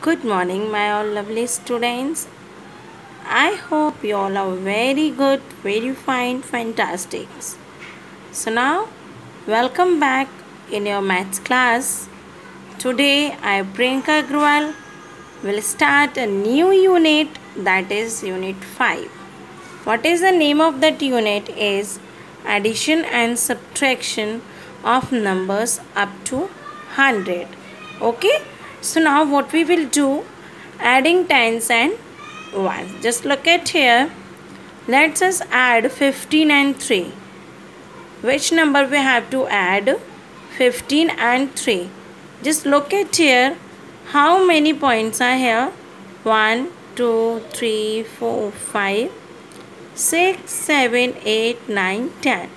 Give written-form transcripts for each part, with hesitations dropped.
Good morning, my all lovely students. I hope you all are very good, very fine, fantastic. So now, welcome back in your maths class. Today, I, Priyanka Agrawal, will start a new unit, that is Unit 5. What is the name of that unit is addition and subtraction of numbers up to 100. Okay, so now what we will do, adding tens and ones. Just look at here. Let's us add 15 and 3. Which number we have to add? 15 and 3. Just look at here. How many points are here? 1, 2, 3, 4, 5, 6, 7, 8, 9, 10.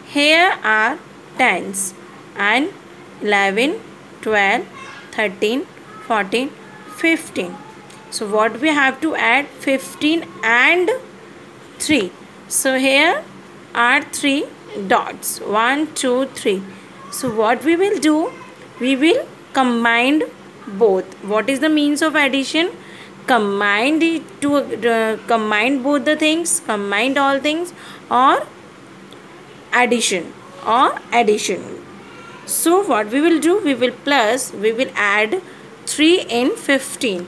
Here are tens and 11, 12, 13, 14, 15. So what we have to add? 15 and 3. So here are 3 dots. 1, 2, 3. So what we will do? We will combine both. What is the means of addition? Combine combine both the things, combine all things, or addition. So what we will do? We will add 3 in 15.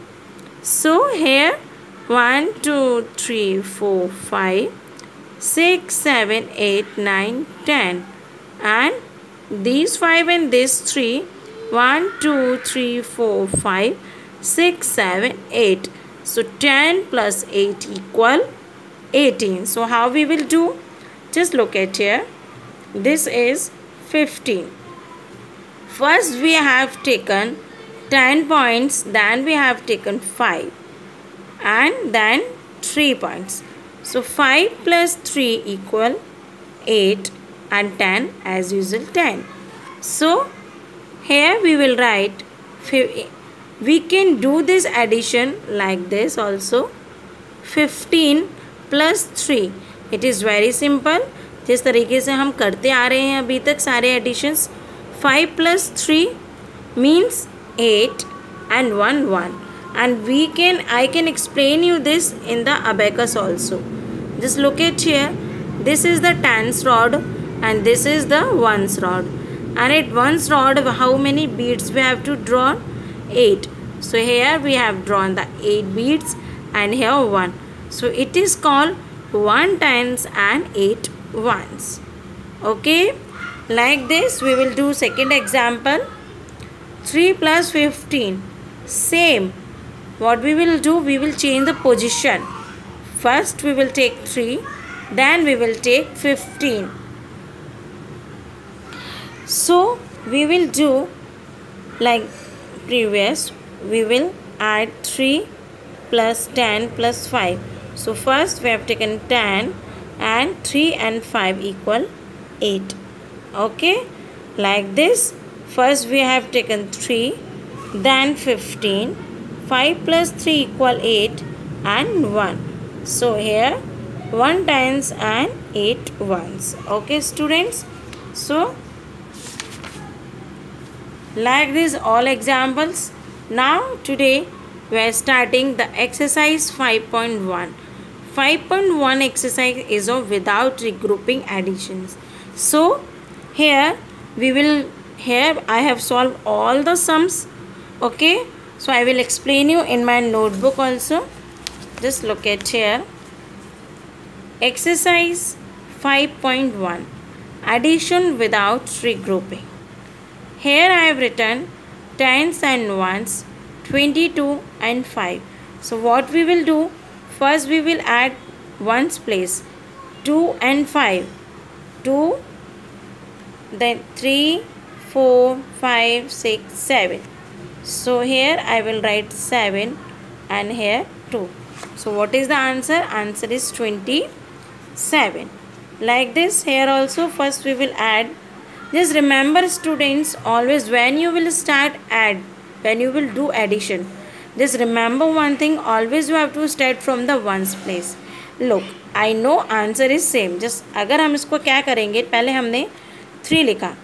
So here 1, 2, 3, 4, 5, 6, 7, 8, 9, 10. And these 5 and this 3. 1, 2, 3, 4, 5, 6, 7, 8. So 10 plus 8 equal 18. So how we will do? Just look at here. This is 15. First we have taken 10 points, then we have taken 5 and then 3 points. So 5 plus 3 equal 8 and 10 as usual 10. So here we will write, we can do this addition like this also. 15 plus 3. It is very simple. जिस तरीके से हम करते आ रहे हैं अभी तक सारे additions. 5 plus 3 means 8 and 1 1. And I can explain you this in the abacus also. Just look at here. This is the tens rod and this is the ones rod. And at ones rod, how many beads we have to draw? 8. So here we have drawn the 8 beads and here 1. So it is called 1 tens and 8 ones. Okay. Like this we will do second example. 3 plus 15. Same. What we will do? We will change the position. First we will take 3. Then we will take 15. So we will do like previous. We will add 3 plus 10 plus 5. So first we have taken 10 and 3 and 5 equal 8. Okay. Like this. First we have taken 3, then 15. 5 plus 3 equal 8 and 1. So here 1 tens and 8 ones. Okay students. So like this all examples. Now today we are starting the exercise 5.1. 5.1 exercise is of without regrouping additions. So here I have solved all the sums. Okay. So I will explain you in my notebook also. Just look at here. Exercise 5.1. Addition without regrouping. Here I have written tens and ones, 22 and 5. So what we will do? First we will add ones place. 2 and 5. 2, then 3, 4, 5, 6, 7. So here I will write 7 and here 2. So what is the answer? Answer is 27. Like this here also first we will add. Just remember students, always when you will do addition, just remember one thing, always you have to start from the ones place. Look, I know answer is same. Just अगर हम इसको क्या करेंगे, पहले हमने 3 लिखा,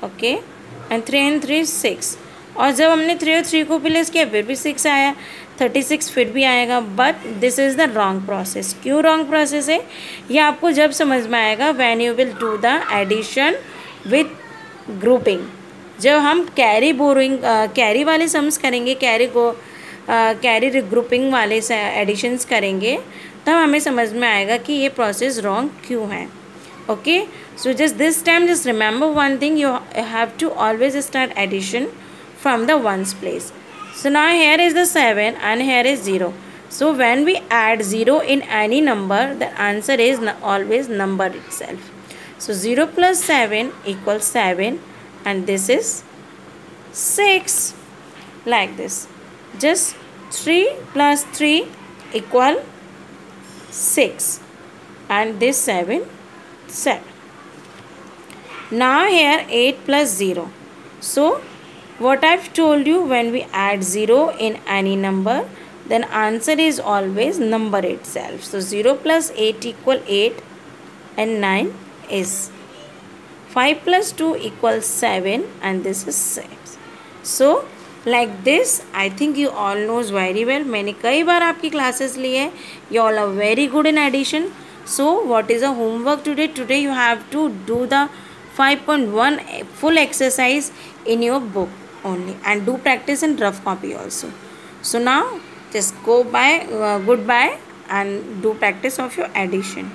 okay, and 3 and 3 is 6. और जब हमने 3 और 3 को प्लेस किया फिर भी 6 आया, 36 फिर भी आएगा, but this is the wrong process. क्यों रॉन्ग प्रोसेस है ये आपको जब समझ में आएगा, when you will do the addition with grouping. जब हम कैरी बोरोइंग कैरी वाले सम्स करेंगे, कैरी ग्रुपिंग वाले एडिशंस करेंगे, तब हमें समझ में आएगा कि ये प्रोसेस रॉन्ग क्यों है। Okay, so just this time just remember one thing, you have to always start addition from the ones place. So now here is the 7 and here is 0. So when we add 0 in any number, the answer is always number itself. So 0 plus 7 equals 7 and this is 6, like this. Just 3 plus 3 equal 6 and this 7. Now here 8 plus 0. So what I've told you, when we add 0 in any number, then answer is always number itself. So 0 plus 8 equal 8 and 9 is 5 plus 2 equals 7 and this is 6. So like this, I think you all knows very well. मैंने कई बार आपकी classes ली है. You all are very good in addition. So what is the homework today? Today you have to do the 5.1 full exercise in your book only and do practice in rough copy also. So now just goodbye and do practice of your addition.